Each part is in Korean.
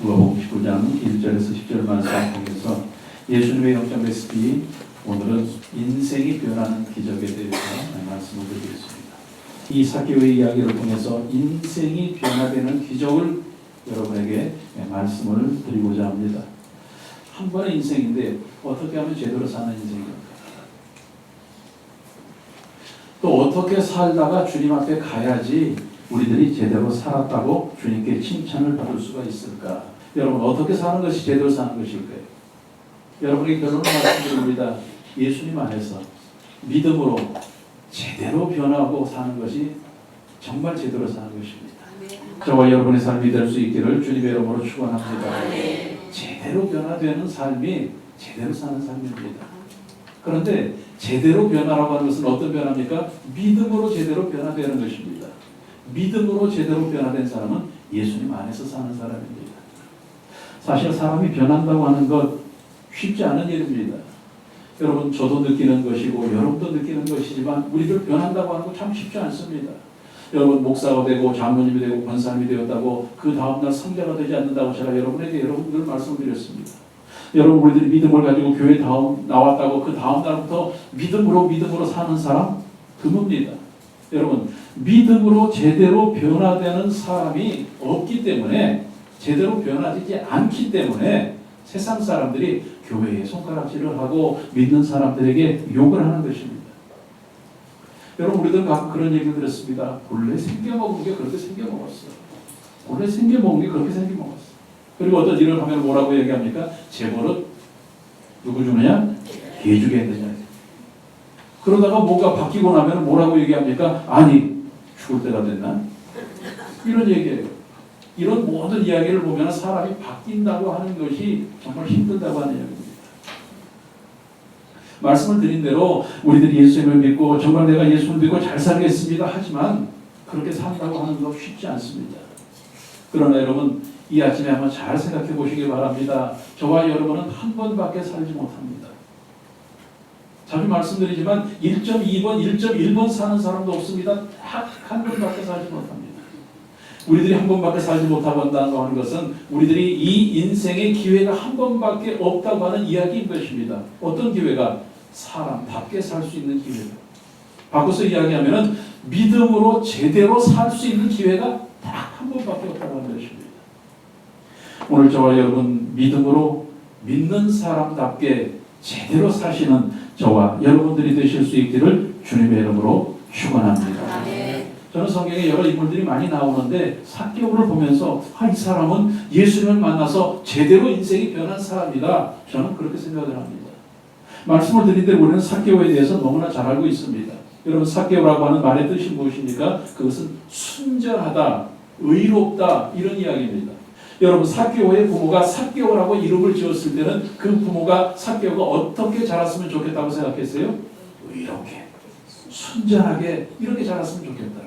누가복음 19장 1절에서 10절 말씀을 통해서 예수님의 영적 레시피, 오늘은 인생이 변하는 기적에 대해서 말씀을 드리겠습니다. 이 사개오의 이야기를 통해서 인생이 변화되는 기적을 여러분에게 말씀을 드리고자 합니다. 한 번의 인생인데 어떻게 하면 제대로 사는 인생입니까? 또 어떻게 살다가 주님 앞에 가야지 우리들이 제대로 살았다고 주님께 칭찬을 받을 수가 있을까? 여러분, 어떻게 사는 것이 제대로 사는 것일까요? 여러분에게 결론을 말씀드립니다. 예수님 안에서 믿음으로 제대로 변하고 사는 것이 정말 제대로 사는 것입니다. 저와 여러분의 삶이 될 수 있기를 주님의 이름으로 축원합니다. 제대로 변화되는 삶이 제대로 사는 삶입니다. 그런데 제대로 변화라고 하는 것은 어떤 변화입니까? 믿음으로 제대로 변화되는 것입니다. 믿음으로 제대로 변화된 사람은 예수님 안에서 사는 사람입니다. 사실 사람이 변한다고 하는 것 쉽지 않은 일입니다. 여러분, 저도 느끼는 것이고 여러분도 느끼는 것이지만 우리들 변한다고 하는 거 참 쉽지 않습니다. 여러분, 목사가 되고 장로님이 되고 권사님이 되었다고 그 다음날 성자가 되지 않는다고 제가 여러분에게 여러분들 말씀드렸습니다. 여러분, 우리들이 믿음을 가지고 교회 나왔다고 그 다음날부터 믿음으로 사는 사람 드뭅니다. 여러분, 믿음으로 제대로 변화되는 사람이 없기 때문에, 제대로 변화되지 않기 때문에 세상 사람들이 교회에 손가락질을 하고 믿는 사람들에게 욕을 하는 것입니다. 여러분, 우리들 가끔 그런 얘기를 들었습니다. 본래 생겨먹은 게 그렇게 생겨먹었어. 본래 생겨먹은 게 그렇게 생겨먹었어. 그리고 어떤 일을 하면 뭐라고 얘기합니까? 재벌은 누구 주느냐? 개 주겠느냐. 그러다가 뭐가 바뀌고 나면 뭐라고 얘기합니까? 아니, 죽을 때가 됐나? 이런 얘기예요. 이런 모든 이야기를 보면 사람이 바뀐다고 하는 것이 정말 힘들다고 하는 이야기입니다. 말씀을 드린 대로 우리들이 예수님을 믿고 정말 내가 예수를 믿고 잘 살겠습니다 하지만 그렇게 산다고 하는 거 쉽지 않습니다. 그러나 여러분, 이 아침에 한번 잘 생각해 보시기 바랍니다. 저와 여러분은 한 번밖에 살지 못합니다. 자주 말씀드리지만 1.2번, 1.1번 사는 사람도 없습니다. 딱 한 번밖에 살지 못합니다. 우리들이 한 번밖에 살지 못하고 한다고 하는 것은 우리들이 이 인생의 기회가 한 번밖에 없다고 하는 이야기인 것입니다. 어떤 기회가? 사람답게 살 수 있는 기회가. 바꿔서 이야기하면 믿음으로 제대로 살 수 있는 기회가 딱 한 번밖에 없다고 하는 것입니다. 오늘 저와 여러분, 믿음으로 믿는 사람답게 제대로 사시는 저와 여러분들이 되실 수 있기를 주님의 이름으로 축원합니다. 저는 성경에 여러 인물들이 많이 나오는데 삭개오를 보면서 이 사람은 예수님을 만나서 제대로 인생이 변한 사람이다. 저는 그렇게 생각을 합니다. 말씀을 드린 대로 우리는 삭개오에 대해서 너무나 잘 알고 있습니다. 여러분, 삭개오라고 하는 말의 뜻이 무엇입니까? 그것은 순전하다, 의롭다, 이런 이야기입니다. 여러분, 삭개오의 부모가 삭개오라고 이름을 지었을 때는 그 부모가 삭개오가 어떻게 자랐으면 좋겠다고 생각했어요? 이렇게 순전하게 이렇게 자랐으면 좋겠다.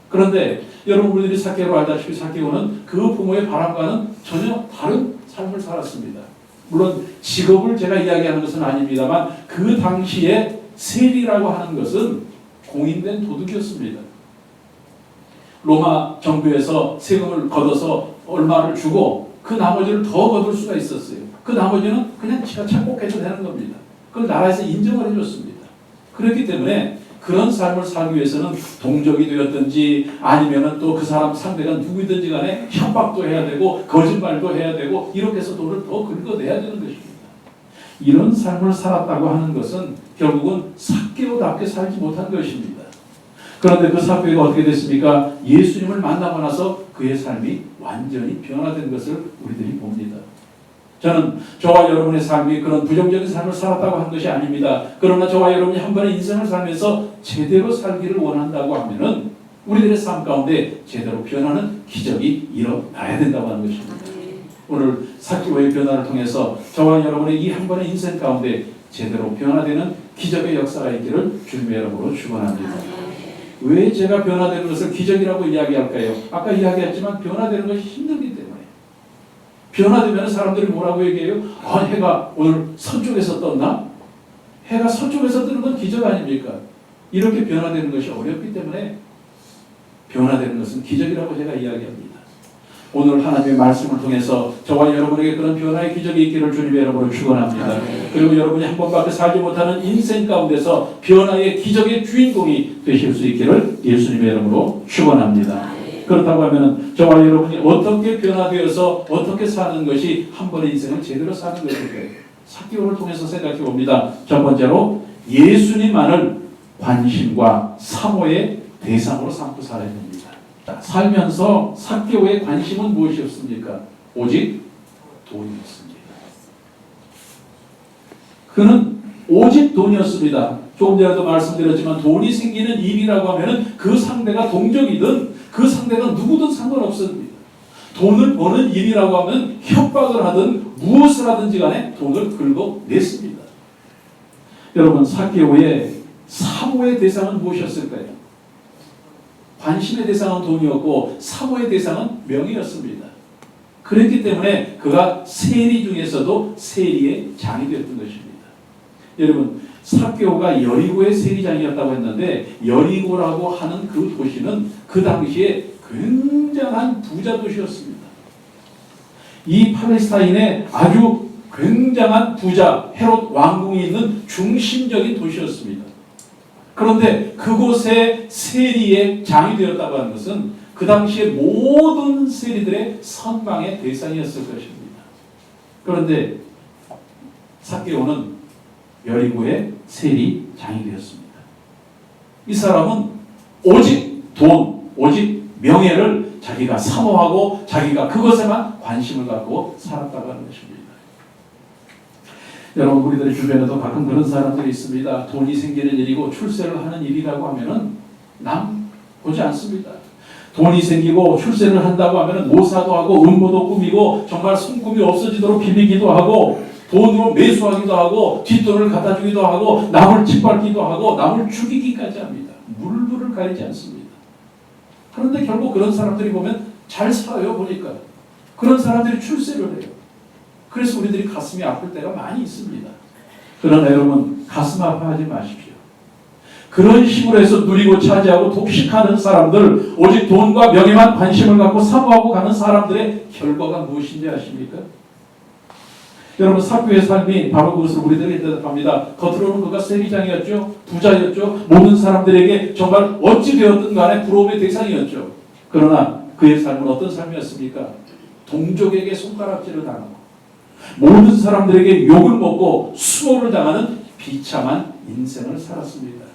그런데 여러분, 우리들이 삭개오를 알다시피 삭개오는 그 부모의 바람과는 전혀 다른 삶을 살았습니다. 물론 직업을 제가 이야기하는 것은 아닙니다만 그 당시에 세리라고 하는 것은 공인된 도둑이었습니다. 로마 정부에서 세금을 걷어서 얼마를 주고 그 나머지를 더 거둘 수가 있었어요. 그 나머지는 그냥 지가 착복해도 되는 겁니다. 그걸 나라에서 인정을 해줬습니다. 그렇기 때문에 그런 삶을 살기 위해서는 동족이 되었든지 아니면은 또 그 사람 상대가 누구든지 간에 협박도 해야 되고 거짓말도 해야 되고 이렇게 해서 돈을 더 긁어내야 되는 것입니다. 이런 삶을 살았다고 하는 것은 결국은 삭개오답게 살지 못한 것입니다. 그런데 그 삭개오가 어떻게 됐습니까? 예수님을 만나고 나서 그의 삶이 완전히 변화된 것을 우리들이 봅니다. 저는 저와 여러분의 삶이 그런 부정적인 삶을 살았다고 한 것이 아닙니다. 그러나 저와 여러분이 한 번의 인생을 살면서 제대로 살기를 원한다고 하면은 우리들의 삶 가운데 제대로 변하는 기적이 일어나야 된다고 하는 것입니다. 오늘 삭개오의 변화를 통해서 저와 여러분의 이 한 번의 인생 가운데 제대로 변화되는 기적의 역사가 있기를 주님의 이름으로 축원합니다. 왜 제가 변화되는 것을 기적이라고 이야기할까요? 아까 이야기했지만 변화되는 것이 힘들기 때문에. 변화되면 사람들이 뭐라고 얘기해요? 아, 해가 오늘 서쪽에서 떴나? 해가 서쪽에서 뜨는 건 기적 아닙니까? 이렇게 변화되는 것이 어렵기 때문에 변화되는 것은 기적이라고 제가 이야기합니다. 오늘 하나님의 말씀을 통해서 저와 여러분에게 그런 변화의 기적이 있기를 주님의 이름으로 축원합니다. 그리고 여러분이 한 번밖에 살지 못하는 인생 가운데서 변화의 기적의 주인공이 되실 수 있기를 예수님의 이름으로 축원합니다. 그렇다고 하면 저와 여러분이 어떻게 변화되어서 어떻게 사는 것이 한 번의 인생을 제대로 사는 것일까요? 삭개오를 통해서 생각해 봅니다. 첫 번째로 예수님만을 관심과 사모의 대상으로 삼고 살아야 됩니다. 살면서 삭개오의 관심은 무엇이었습니까? 오직 돈이었습니다. 그는 오직 돈이었습니다. 조금 전에도 말씀드렸지만 돈이 생기는 일이라고 하면 그 상대가 동족이든 그 상대가 누구든 상관없습니다. 돈을 버는 일이라고 하면 협박을 하든 무엇을 하든지 간에 돈을 긁어냈습니다. 여러분, 삭개오의 사모의 대상은 무엇이었을까요? 관심의 대상은 돈이었고 사모의 대상은 명예였습니다. 그렇기 때문에 그가 세리 중에서도 세리의 장이 되었던 것입니다. 여러분, 삭개오가 여리고의 세리장이었다고 했는데 여리고라고 하는 그 도시는 그 당시에 굉장한 부자 도시였습니다. 이 팔레스타인에 아주 굉장한 부자 헤롯 왕궁이 있는 중심적인 도시였습니다. 그런데 그곳에 세리의 장이 되었다고 하는 것은 그 당시에 모든 세리들의 선망의 대상이었을 것입니다. 그런데 삭개오는 여리고의 세리장이 되었습니다. 이 사람은 오직 돈, 오직 명예를 자기가 사모하고 자기가 그것에만 관심을 갖고 살았다고 하는 것입니다. 여러분, 우리들의 주변에도 가끔 그런 사람들이 있습니다. 돈이 생기는 일이고 출세를 하는 일이라고 하면은 남 보지 않습니다. 돈이 생기고 출세를 한다고 하면은 모사도 하고 음모도 꾸미고 정말 손금이 없어지도록 빌리기도 하고 돈으로 매수하기도 하고 뒷돈을 갖다 주기도 하고 남을 짓밟기도 하고 남을 죽이기까지 합니다. 물불을 가리지 않습니다. 그런데 결국 그런 사람들이 보면 잘 살아요. 보니까 그런 사람들이 출세를 해요. 그래서 우리들이 가슴이 아플 때가 많이 있습니다. 그러나 여러분, 가슴 아파하지 마십시오. 그런 식으로 해서 누리고 차지하고 독식하는 사람들, 오직 돈과 명예만 관심을 갖고 사모하고 가는 사람들의 결과가 무엇인지 아십니까? 여러분, 삭개오의 삶이 바로 그것을 우리들에게 대답합니다. 겉으로는 그가 세리장이었죠. 부자였죠. 모든 사람들에게 정말 어찌 되었든 간에 부러움의 대상이었죠. 그러나 그의 삶은 어떤 삶이었습니까? 동족에게 손가락질을 당하고 모든 사람들에게 욕을 먹고 수모를 당하는 비참한 인생을 살았습니다.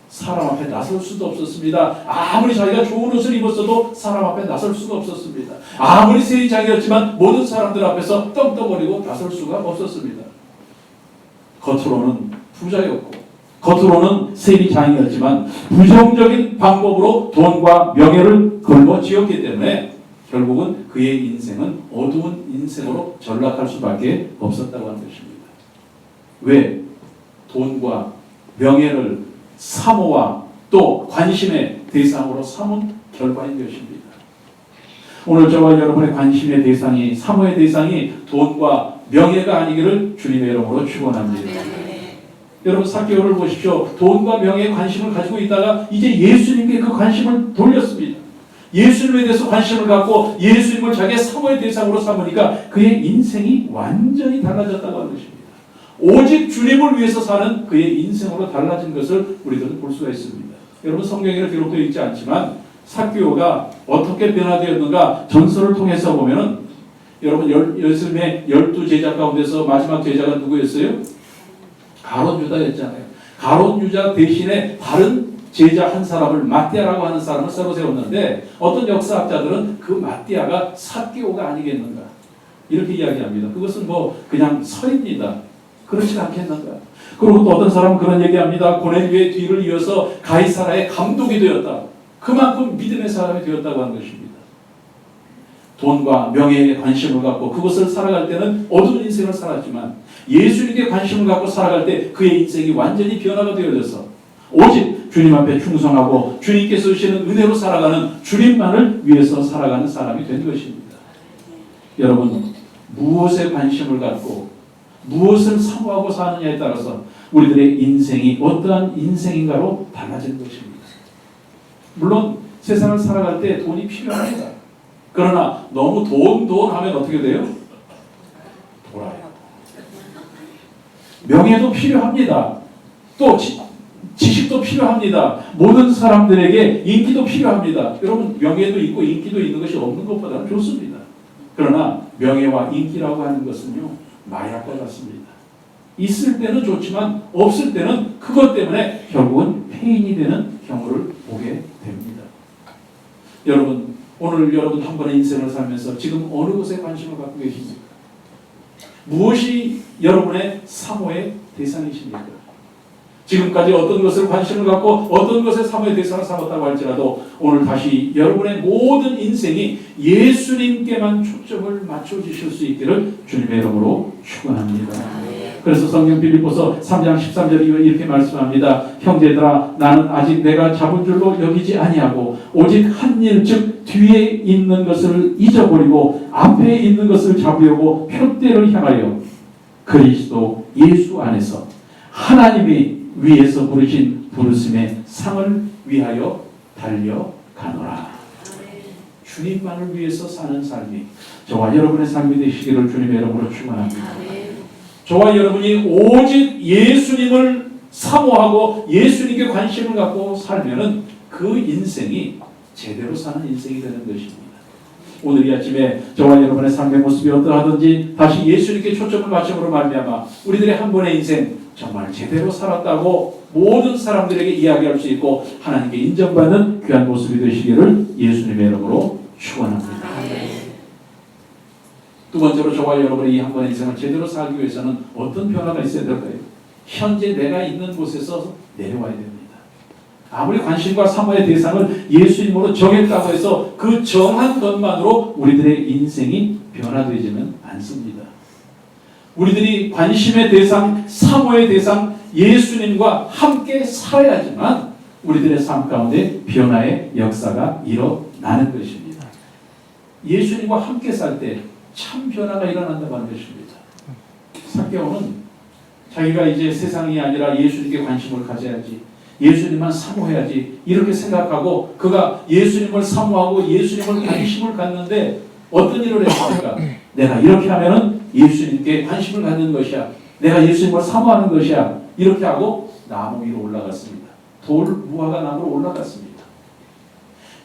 사람 앞에 나설 수도 없었습니다. 아무리 자기가 좋은 옷을 입었어도 사람 앞에 나설 수가 없었습니다. 아무리 세리장이었지만 모든 사람들 앞에서 떵떵거리고 나설 수가 없었습니다. 겉으로는 부자였고 겉으로는 세리장이었지만 부정적인 방법으로 돈과 명예를 걸머쥐었기 때문에 결국은 그의 인생은 어두운 인생으로 전락할 수밖에 없었다고 하는 것입니다. 왜? 돈과 명예를 사모와 또 관심의 대상으로 삼은 결과인 것입니다. 오늘 저와 여러분의 관심의 대상이, 사모의 대상이 돈과 명예가 아니기를 주님의 이름으로 축원합니다. 여러분, 삭개오를 보십시오. 돈과 명예에 관심을 가지고 있다가 이제 예수님께 그 관심을 돌렸습니다. 예수님에 대해서 관심을 갖고 예수님을 자기의 사모의 대상으로 삼으니까 그의 인생이 완전히 달라졌다고 하는 것입니다. 오직 주님을 위해서 사는 그의 인생으로 달라진 것을 우리들은 볼 수가 있습니다. 여러분, 성경에는 기록되어 있지 않지만 삭개오가 어떻게 변화되었는가 전설을 통해서 보면은 여러분, 예수님의 12제자 가운데서 마지막 제자가 누구였어요? 가룟 유다였잖아요. 가룟 유다 대신에 다른 제자 한 사람을 마띠아라고 하는 사람을 새로 세웠는데 어떤 역사학자들은 그 마띠아가 삭개오가 아니겠는가 이렇게 이야기합니다. 그것은 뭐 그냥 설입니다. 그렇지 않겠는가. 그리고 또 어떤 사람은 그런 얘기합니다. 고넬료의 뒤를 이어서 가이사라의 감독이 되었다. 그만큼 믿음의 사람이 되었다고 하는 것입니다. 돈과 명예에 관심을 갖고 그것을 살아갈 때는 어두운 인생을 살았지만 예수님께 관심을 갖고 살아갈 때 그의 인생이 완전히 변화가 되어져서 오직 주님 앞에 충성하고 주님께서 주시는 은혜로 살아가는 주님만을 위해서 살아가는 사람이 된 것입니다. 여러분, 무엇에 관심을 갖고 무엇을 사모하고 사느냐에 따라서 우리들의 인생이 어떠한 인생인가로 달라지는 것입니다. 물론 세상을 살아갈 때 돈이 필요합니다. 그러나 너무 돈 하면 어떻게 돼요? 돌아요. 명예도 필요합니다. 또 지식도 필요합니다. 모든 사람들에게 인기도 필요합니다. 여러분, 명예도 있고 인기도 있는 것이 없는 것보다는 좋습니다. 그러나 명예와 인기라고 하는 것은요, 마약과 같습니다. 있을 때는 좋지만 없을 때는 그것 때문에 결국은 폐인이 되는 경우를 보게 됩니다. 여러분, 오늘 여러분 한 번의 인생을 살면서 지금 어느 곳에 관심을 갖고 계십니까? 무엇이 여러분의 사모의 대상이십니까? 지금까지 어떤 것을 관심을 갖고 어떤 것에 사모의 대상을 삼았다고 할지라도 오늘 다시 여러분의 모든 인생이 예수님께만 초점을 맞춰주실 수 있기를 주님의 이름으로 축원합니다. 그래서 성경 빌립보서 3장 13절에 이렇게 말씀합니다. 형제들아, 나는 아직 내가 잡은 줄로 여기지 아니하고 오직 한 일, 즉 뒤에 있는 것을 잊어버리고 앞에 있는 것을 잡으려고 표대를 향하여 그리스도 예수 안에서 하나님이 위에서 부르신 부르심의 상을 위하여 달려가노라. 주님만을 위해서 사는 삶이 저와 여러분의 삶이 되시기를 주님의 이름으로 축원합니다. 저와 여러분이 오직 예수님을 사모하고 예수님께 관심을 갖고 살면은 그 인생이 제대로 사는 인생이 되는 것입니다. 오늘 이 아침에 저와 여러분의 삶의 모습이 어떠하든지 다시 예수님께 초점을 맞춤으로 말미암아 우리들의 한 번의 인생 정말 제대로 살았다고 모든 사람들에게 이야기할 수 있고 하나님께 인정받는 귀한 모습이 되시기를 예수님의 이름으로 축원합니다. 두 번째로 저와 여러분의 이 한 번의 인생을 제대로 살기 위해서는 어떤 변화가 있어야 될까요? 현재 내가 있는 곳에서 내려와야 됩니다. 아무리 관심과 사모의 대상을 예수님으로 정했다고 해서 그 정한 것만으로 우리들의 인생이 변화되지는 않습니다. 우리들이 관심의 대상, 사모의 대상, 예수님과 함께 살아야지만 우리들의 삶 가운데 변화의 역사가 일어나는 것입니다. 예수님과 함께 살 때 참 변화가 일어난다고 하는 것입니다. 삭개오는 자기가 이제 세상이 아니라 예수님께 관심을 가져야지, 예수님만 사모해야지 이렇게 생각하고 그가 예수님을 사모하고 예수님을 관심을 갖는데 어떤 일을 했습니까? 내가 이렇게 하면은 예수님께 관심을 갖는 것이야. 내가 예수님을 사모하는 것이야. 이렇게 하고 나무 위로 올라갔습니다. 돌 무화과 나무로 올라갔습니다.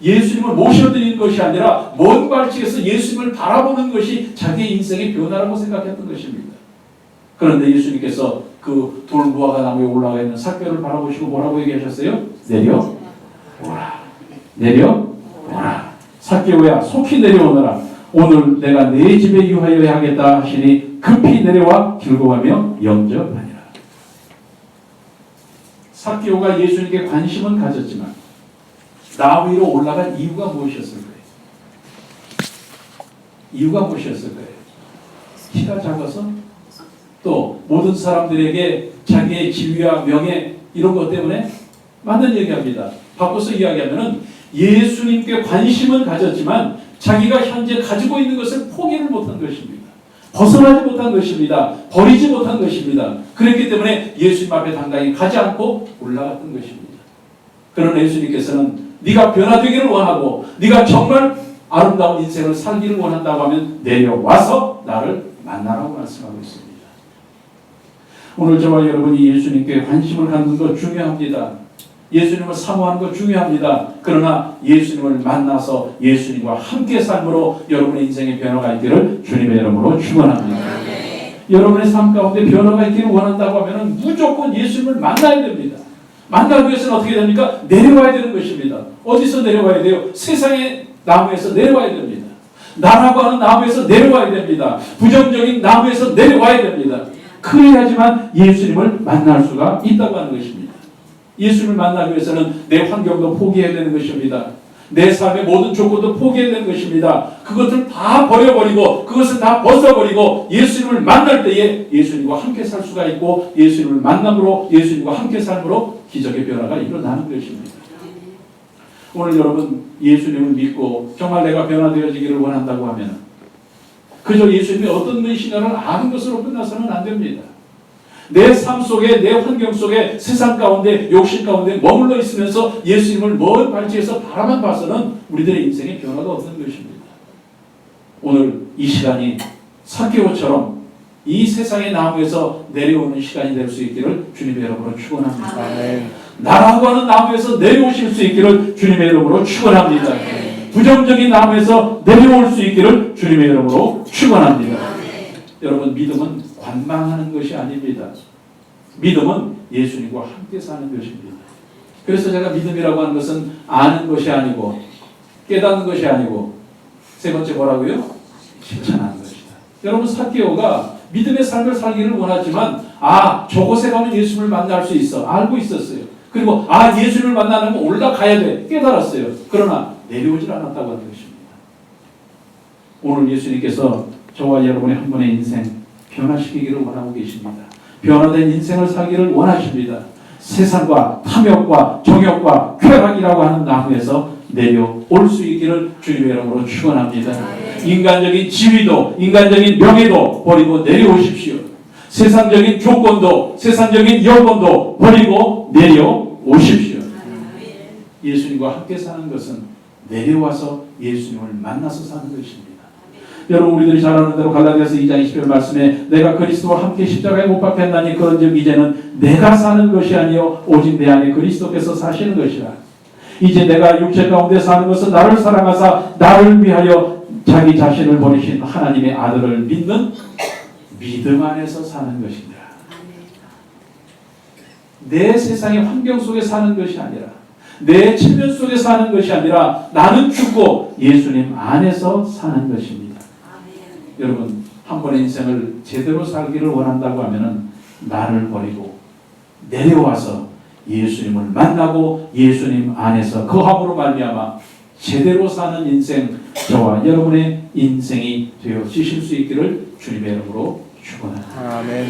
예수님을 모셔드리는 것이 아니라 먼 발치에서 예수님을 바라보는 것이 자기의 인생의 변화라고 생각했던 것입니다. 그런데 예수님께서 그 돌 무화과 나무에 올라가 있는 삭개오를 바라보시고 뭐라고 얘기하셨어요? 내려오라. 내려오라. 삭개오야, 속히 내려오너라. 오늘 내가 내 집에 유하여 하겠다 하시니 급히 내려와 길고 가며 영접하니라. 삭개오가 예수님께 관심은 가졌지만 나무 위로 올라간 이유가 무엇이었을까요? 이유가 무엇이었을까요? 키가 작아서? 또 모든 사람들에게 자기의 지위와 명예 이런 것 때문에? 맞는 얘기합니다. 바꿔서 이야기하면 예수님께 관심은 가졌지만 자기가 현재 가지고 있는 것을 포기를 못한 것입니다. 벗어나지 못한 것입니다. 버리지 못한 것입니다. 그렇기 때문에 예수님 앞에 당당히 가지 않고 올라갔던 것입니다. 그러나 예수님께서는 네가 변화되기를 원하고 네가 정말 아름다운 인생을 살기를 원한다고 하면 내려와서 나를 만나라고 말씀하고 있습니다. 오늘 저와 여러분이 예수님께 관심을 갖는 것 중요합니다. 예수님을 사모하는 것 중요합니다. 그러나 예수님을 만나서 예수님과 함께 삶으로 여러분의 인생의 변화가 있기를 주님의 이름으로 축원합니다. 여러분의 삶 가운데 변화가 있기를 원한다고 하면 무조건 예수님을 만나야 됩니다. 만나기 위해서는 어떻게 됩니까? 내려와야 되는 것입니다. 어디서 내려와야 돼요? 세상의 나무에서 내려와야 됩니다. 나라고 하는 나무에서 내려와야 됩니다. 부정적인 나무에서 내려와야 됩니다. 그래야지만 예수님을 만날 수가 있다고 하는 것입니다. 예수님을 만나기 위해서는 내 환경도 포기해야 되는 것입니다. 내 삶의 모든 조건도 포기해야 되는 것입니다. 그것을 다 버려버리고 그것을 다 벗어버리고 예수님을 만날 때에 예수님과 함께 살 수가 있고 예수님을 만남으로 예수님과 함께 삶으로 기적의 변화가 일어나는 것입니다. 오늘 여러분 예수님을 믿고 정말 내가 변화되어지기를 원한다고 하면 그저 예수님이 어떤 분이신가를 아는 것으로 끝나서는 안 됩니다. 내 삶 속에 내 환경 속에 세상 가운데 욕심 가운데 머물러 있으면서 예수님을 먼 발치에서 바라만 봐서는 우리들의 인생의 변화가 없는 것입니다. 오늘 이 시간이 삭개오처럼 이 세상의 나무에서 내려오는 시간이 될 수 있기를 주님의 이름으로 축원합니다. 나라고 하는 나무에서 내려오실 수 있기를 주님의 이름으로 축원합니다. 부정적인 나무에서 내려올 수 있기를 주님의 이름으로 축원합니다. 여러분, 믿음은 관망하는 것이 아닙니다. 믿음은 예수님과 함께 사는 것입니다. 그래서 제가 믿음이라고 하는 것은 아는 것이 아니고 깨닫는 것이 아니고 세 번째 뭐라고요? 실천하는 것이다. 여러분, 삭개오가 믿음의 삶을 살기를 원하지만 저곳에 가면 예수님을 만날 수 있어 알고 있었어요. 그리고 예수님을 만나려면 올라가야 돼 깨달았어요. 그러나 내려오질 않았다고 하는 것입니다. 오늘 예수님께서 저와 여러분의 한 분의 인생 변화시키기를 원하고 계십니다. 변화된 인생을 살기를 원하십니다. 세상과 탐욕과 정욕과 쾌락이라고 하는 나무에서 내려올 수 있기를 주님의 이름으로 축원합니다. 인간적인 지위도 인간적인 명예도 버리고 내려오십시오. 세상적인 조건도 세상적인 여건도 버리고 내려오십시오. 예수님과 함께 사는 것은 내려와서 예수님을 만나서 사는 것입니다. 여러분, 우리들이 잘 아는 대로 갈라디아서 2장 20절 말씀에 내가 그리스도와 함께 십자가에 못 박혔나니 그런즉 이제는 내가 사는 것이 아니요 오직 내 안에 그리스도께서 사시는 것이라. 이제 내가 육체 가운데 사는 것은 나를 사랑하사 나를 위하여 자기 자신을 버리신 하나님의 아들을 믿는 믿음 안에서 사는 것이니라. 내 세상의 환경 속에 사는 것이 아니라 내 체면 속에 사는 것이 아니라 나는 죽고 예수님 안에서 사는 것입니다. 여러분, 한 번의 인생을 제대로 살기를 원한다고 하면은 나를 버리고 내려와서 예수님을 만나고 예수님 안에서 거함으로 말미암아 제대로 사는 인생, 저와 여러분의 인생이 되어지실 수 있기를 주님의 이름으로 축원합니다. 아멘.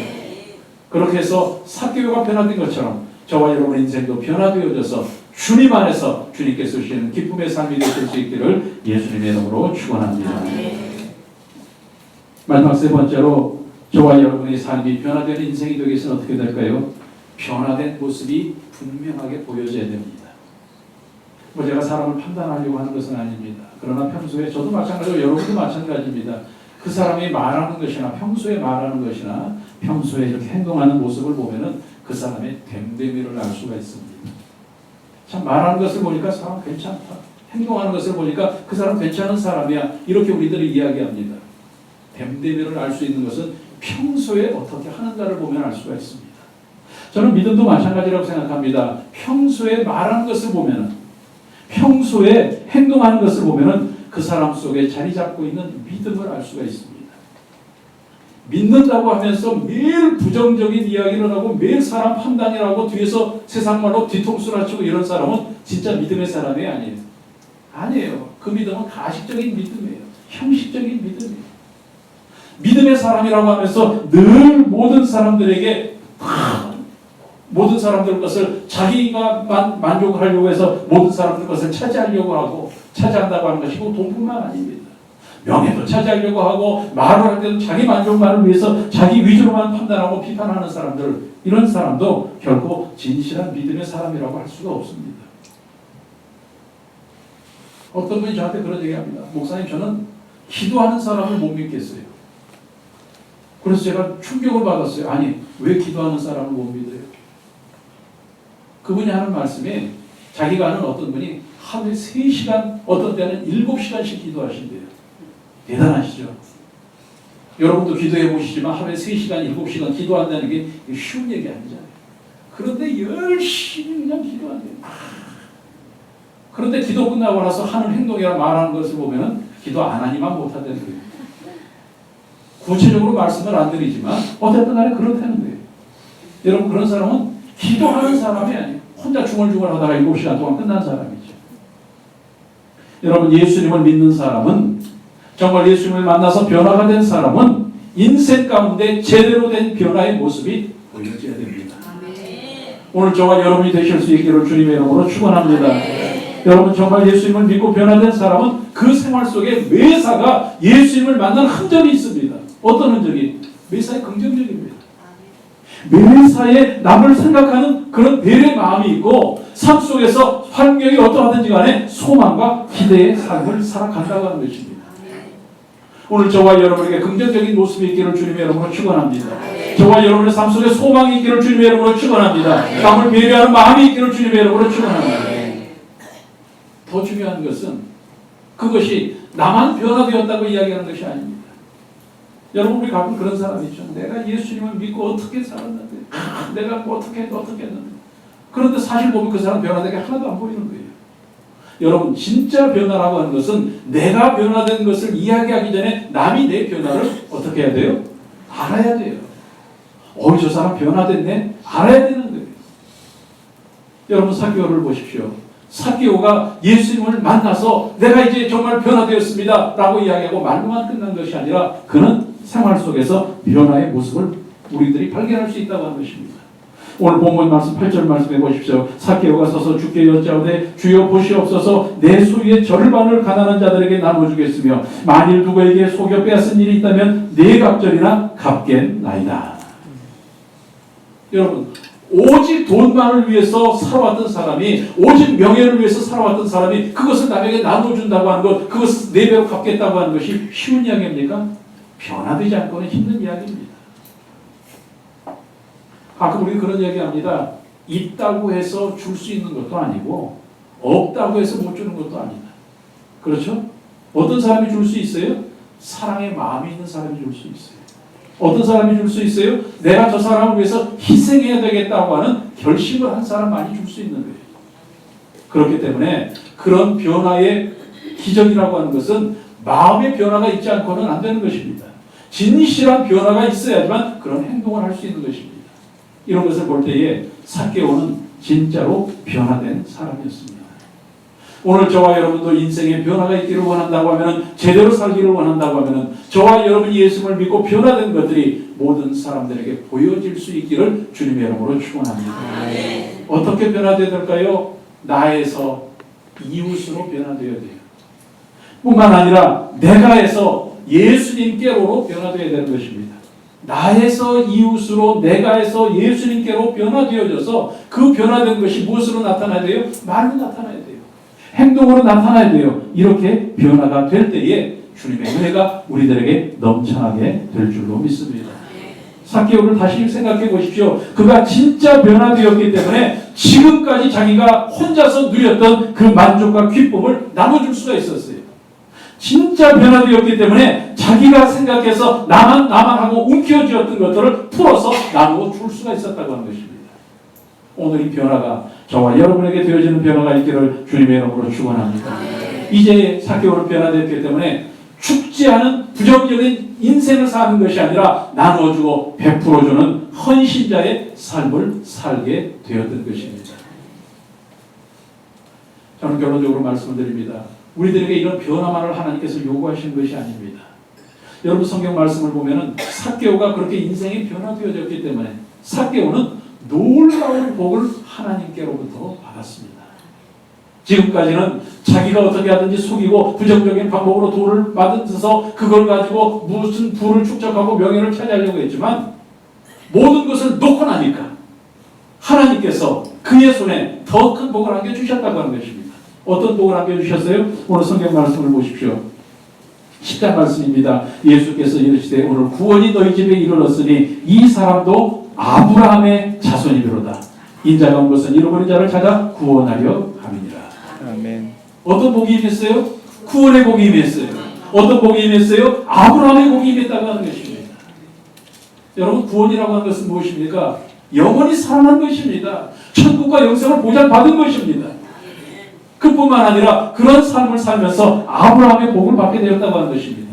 그렇게 해서 삭개오가 변화된 것처럼 저와 여러분의 인생도 변화되어져서 주님 안에서 주님께서 주시는 기쁨의 삶이 되실 수 있기를 예수님의 이름으로 축원합니다. 마지막 세 번째로 저와 여러분의 삶이 변화되는 인생이 되기 위해서는 어떻게 될까요? 변화된 모습이 분명하게 보여져야 됩니다. 제가 사람을 판단하려고 하는 것은 아닙니다. 그러나 평소에 저도 마찬가지고 여러분도 마찬가지입니다. 그 사람이 말하는 것이나 평소에 말하는 것이나 평소에 이렇게 행동하는 모습을 보면은 그 사람의 됨됨이를 알 수가 있습니다. 참 말하는 것을 보니까 사람 괜찮다. 행동하는 것을 보니까 그 사람 괜찮은 사람이야. 이렇게 우리들이 이야기합니다. 됨됨이를 알 수 있는 것은 평소에 어떻게 하는가를 보면 알 수가 있습니다. 저는 믿음도 마찬가지라고 생각합니다. 평소에 말하는 것을 보면은, 평소에 행동하는 것을 보면은 그 사람 속에 자리 잡고 있는 믿음을 알 수가 있습니다. 믿는다고 하면서 매일 부정적인 이야기를 하고 매일 사람 판단이라고 뒤에서 세상 말로 뒤통수를 치고 이런 사람은 진짜 믿음의 사람이 아니에요. 아니에요. 그 믿음은 가식적인 믿음이에요. 형식적인 믿음이에요. 믿음의 사람이라고 하면서 늘 모든 사람들에게 모든 사람들 것을 자기가 만족을 하려고 해서 모든 사람들 것을 차지하려고 하고 차지한다고 하는 것이고 돈뿐만 아닙니다. 명예도 차지하려고 하고 말을 할 때도 자기 만족만을 위해서 자기 위주로만 판단하고 비판하는 사람들, 이런 사람도 결코 진실한 믿음의 사람이라고 할 수가 없습니다. 어떤 분이 저한테 그런 얘기합니다. 목사님, 저는 기도하는 사람을 못 믿겠어요. 그래서 제가 충격을 받았어요. 아니, 왜 기도하는 사람을 못 믿어요? 그분이 하는 말씀에 자기가 아는 어떤 분이 하루에 3시간, 어떤 때는 7시간씩 기도하신대요. 대단하시죠? 여러분도 기도해 보시지만 하루에 3시간, 7시간 기도한다는 게 쉬운 얘기 아니잖아요. 그런데 열심히 그냥 기도한대요. 그런데 기도 끝나고 나서 하는 행동이나 말하는 것을 보면 기도 안 하니만 못하다는 거예요. 구체적으로 말씀을 안 드리지만 어쨌든 간에 그렇다는 거예요. 여러분, 그런 사람은 기도하는 사람이 아니에요. 혼자 중얼중얼 하다가 7시간 동안 끝난 사람이죠. 여러분, 예수님을 믿는 사람은, 정말 예수님을 만나서 변화가 된 사람은 인생 가운데 제대로 된 변화의 모습이 보여져야 됩니다. 오늘 저와 여러분이 되실 수 있기를 주님의 이름으로 축원합니다. 여러분, 정말 예수님을 믿고 변화된 사람은 그 생활 속에 매사가 예수님을 만난 흔적이 있습니다. 어떤 흔적이? 매사에 긍정적입니다. 매사에 남을 생각하는 그런 배려의 마음이 있고 삶 속에서 환경이 어떠하든지 간에 소망과 기대의 삶을 살아간다고 하는 것입니다. 오늘 저와 여러분에게 긍정적인 모습이 있기를 주님의 이름으로 축원합니다. 저와 여러분의 삶 속에 소망이 있기를 주님의 이름으로 축원합니다. 남을 배려하는 마음이 있기를 주님의 이름으로 축원합니다. 더 중요한 것은 그것이 나만 변화되었다고 이야기하는 것이 아닙니다. 여러분, 우리 가끔 그런 사람이 있죠. 내가 예수님을 믿고 어떻게 살았는데, 내가 뭐 어떻게 했는데, 그런데 사실 보면 그 사람 변화된 게 하나도 안 보이는 거예요. 여러분, 진짜 변화라고 하는 것은 내가 변화된 것을 이야기하기 전에 남이 내 변화를 어떻게 해야 돼요? 알아야 돼요. 저 사람 변화됐네? 알아야 되는 거예요. 여러분, 삭개오를 보십시오. 삭개오가 예수님을 만나서 내가 이제 정말 변화되었습니다 라고 이야기하고 말로만 끝난 것이 아니라 그는 생활 속에서 변화의 모습을 우리들이 발견할 수 있다고 하는 것입니다. 오늘 본문 말씀 8절 말씀해 보십시오. 삭개오가 서서 주께 여짜오되 주여 보시옵소서 내 소유의 절반을 가난한 자들에게 나눠주겠으며 만일 누구에게 속여 빼앗은 일이 있다면 네 갑절이나 갚겠나이다. 여러분, 오직 돈만을 위해서 살아왔던 사람이, 오직 명예를 위해서 살아왔던 사람이 그것을 남에게 나눠준다고 하는 것, 그것을 네 배로 갚겠다고 하는 것이 쉬운 이야기입니까? 변화되지 않고는 힘든 이야기입니다. 가끔 우리 그런 이야기합니다. 있다고 해서 줄 수 있는 것도 아니고 없다고 해서 못 주는 것도 아니다. 그렇죠? 어떤 사람이 줄 수 있어요? 사랑의 마음이 있는 사람이 줄 수 있어요. 어떤 사람이 줄 수 있어요? 내가 저 사람을 위해서 희생해야 되겠다고 하는 결심을 한 사람만이 줄 수 있는 거예요. 그렇기 때문에 그런 변화의 기적이라고 하는 것은 마음의 변화가 있지 않고는 안 되는 것입니다. 진실한 변화가 있어야지만 그런 행동을 할 수 있는 것입니다. 이런 것을 볼 때에 삭개오는 진짜로 변화된 사람이었습니다. 오늘 저와 여러분도 인생에 변화가 있기를 원한다고 하면, 제대로 살기를 원한다고 하면 저와 여러분이 예수님을 믿고 변화된 것들이 모든 사람들에게 보여질 수 있기를 주님의 이름으로 축원합니다. 어떻게 변화되어야 될까요? 나에서 이웃으로 변화되어야 돼요. 뿐만 아니라 내가에서 예수님께로 변화되어야 되는 것입니다. 나에서 이웃으로, 내가에서 예수님께로 변화되어져서 그 변화된 것이 무엇으로 나타나야 돼요? 말로 나타나야 돼요. 행동으로 나타나야 돼요. 이렇게 변화가 될 때에 주님의 은혜가 우리들에게 넘쳐나게 될 줄로 믿습니다. 삭개오를 다시 생각해 보십시오. 그가 진짜 변화되었기 때문에 지금까지 자기가 혼자서 누렸던 그 만족과 기쁨을 나눠줄 수가 있었어요. 진짜 변화되었기 때문에 자기가 생각해서 나만 하고 움켜쥐었던 것들을 풀어서 나누어 줄 수가 있었다고 하는 것입니다. 오늘 이 변화가 저와 여러분에게 되어지는 변화가 있기를 주님의 이름으로 축원합니다. 이제 삭개오는 변화되었기 때문에 죽지 않은 부정적인 인생을 사는 것이 아니라 나눠주고 베풀어주는 헌신자의 삶을 살게 되었던 것입니다. 저는 결론적으로 말씀을 드립니다. 우리들에게 이런 변화만을 하나님께서 요구하시는 것이 아닙니다. 여러분, 성경 말씀을 보면은 삭개오가 그렇게 인생이 변화되어졌기 때문에 삭개오는 놀라운 복을 하나님께로부터 받았습니다. 지금까지는 자기가 어떻게 하든지 속이고 부정적인 방법으로 돈을 받아서 그걸 가지고 무슨 부를 축적하고 명예를 차지하려고 했지만 모든 것을 놓고 나니까 하나님께서 그의 손에 더 큰 복을 안겨주셨다고 하는 것입니다. 어떤 복을 안겨주셨어요? 오늘 성경 말씀을 보십시오. 10장 말씀입니다. 예수께서 이르시되 오늘 구원이 너희 집에 이르렀으니 이 사람도 아브라함의 자손이로다. 인자가 온 것은 잃어버린 자를 찾아 구원하려 함이니라. 아멘. 어떤 복이 임했어요? 구원의 복이 임했어요. 어떤 복이 임했어요? 아브라함의 복이 임했다고 하는 것입니다. 여러분, 구원이라고 하는 것은 무엇입니까? 영원히 살아난 것입니다. 천국과 영생을 보장받은 것입니다. 그뿐만 아니라 그런 삶을 살면서 아브라함의 복을 받게 되었다고 하는 것입니다.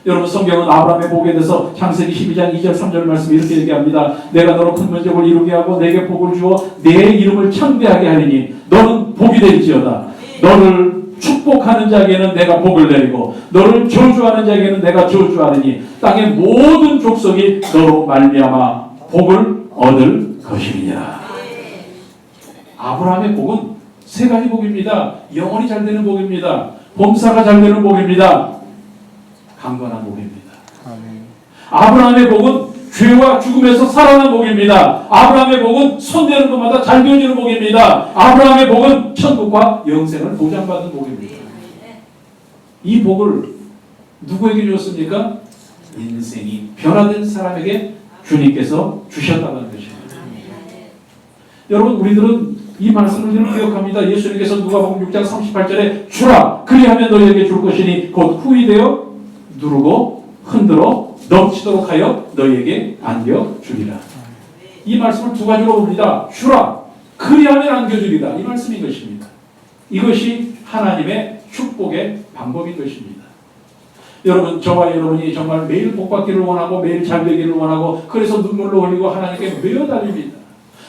여러분, 성경은 아브라함의 복에 대해서 창세기 12장 2절 3절 말씀 이렇게 얘기합니다. 내가 너로 큰 민족을 이루게 하고 내게 복을 주어 내 이름을 창대하게 하리니 너는 복이 될지어다. 너를 축복하는 자에게는 내가 복을 내리고 너를 저주하는 자에게는 내가 저주하리니 땅의 모든 족속이 너로 말미암아 복을 얻을 것이니라. 아브라함의 복은 세 가지 복입니다. 영원히 잘 되는 복입니다. 범사가 잘 되는 복입니다. 강건한 복입니다. 아멘. 아브라함의 복은 죄와 죽음에서 살아난 복입니다. 아브라함의 복은 손대는 것마다 잘 되어지는 복입니다. 아브라함의 복은 천국과 영생을 보장받은 복입니다. 이 복을 누구에게 주었습니까? 인생이 변화된 사람에게 주님께서 주셨다는 것입니다. 여러분, 우리들은 이 말씀을 늘 기억합니다. 예수님께서 누가복음 6장 38절에 주라 그리하면 너희에게 줄 것이니 곧 후히 되어 누르고 흔들어 넘치도록 하여 너희에게 안겨주리라. 이 말씀을 두 가지로 봅니다. 주라 그리하면 안겨주리라. 이 말씀인 것입니다. 이것이 하나님의 축복의 방법인 것입니다. 여러분, 저와 여러분이 정말 매일 복받기를 원하고 매일 잘 되기를 원하고 그래서 눈물로 흘리고 하나님께 매어 달립니다.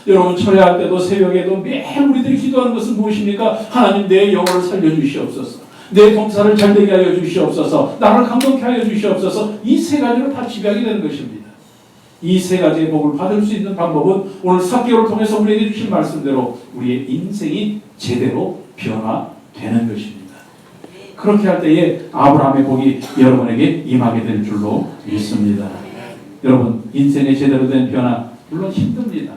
여러분, 철야할 때도 새벽에도 매일 우리들이 기도하는 것은 무엇입니까? 하나님, 내 영혼을 살려주시옵소서. 내 동사를 잘 되게 하여 주시옵소서. 나를 감동케 하여 주시옵소서. 이 세 가지로 다 지배하게 되는 것입니다. 이 세 가지의 복을 받을 수 있는 방법은 오늘 삭개오를 통해서 우리에게 주신 말씀대로 우리의 인생이 제대로 변화되는 것입니다. 그렇게 할 때에 아브라함의 복이 여러분에게 임하게 될 줄로 믿습니다. 여러분, 인생의 제대로 된 변화, 물론 힘듭니다.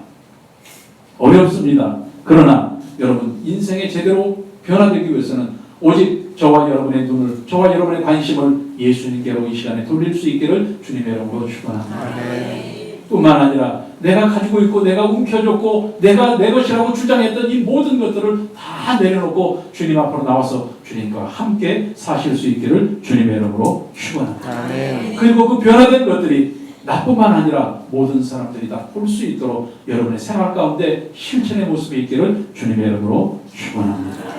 어렵습니다. 그러나 여러분, 인생의 제대로 변화되기 위해서는 오직 저와 여러분의 눈을, 저와 여러분의 관심을 예수님께로 이 시간에 돌릴 수 있기를 주님의 이름으로 축원합니다. 뿐만 아니라 내가 가지고 있고 내가 움켜쥐고 내가 내 것이라고 주장했던 이 모든 것들을 다 내려놓고 주님 앞으로 나와서 주님과 함께 사실 수 있기를 주님의 이름으로 축원합니다. 그리고 그 변화된 것들이 나뿐만 아니라 모든 사람들이 다 볼 수 있도록 여러분의 생활 가운데 실천의 모습이 있기를 주님의 이름으로 축원합니다.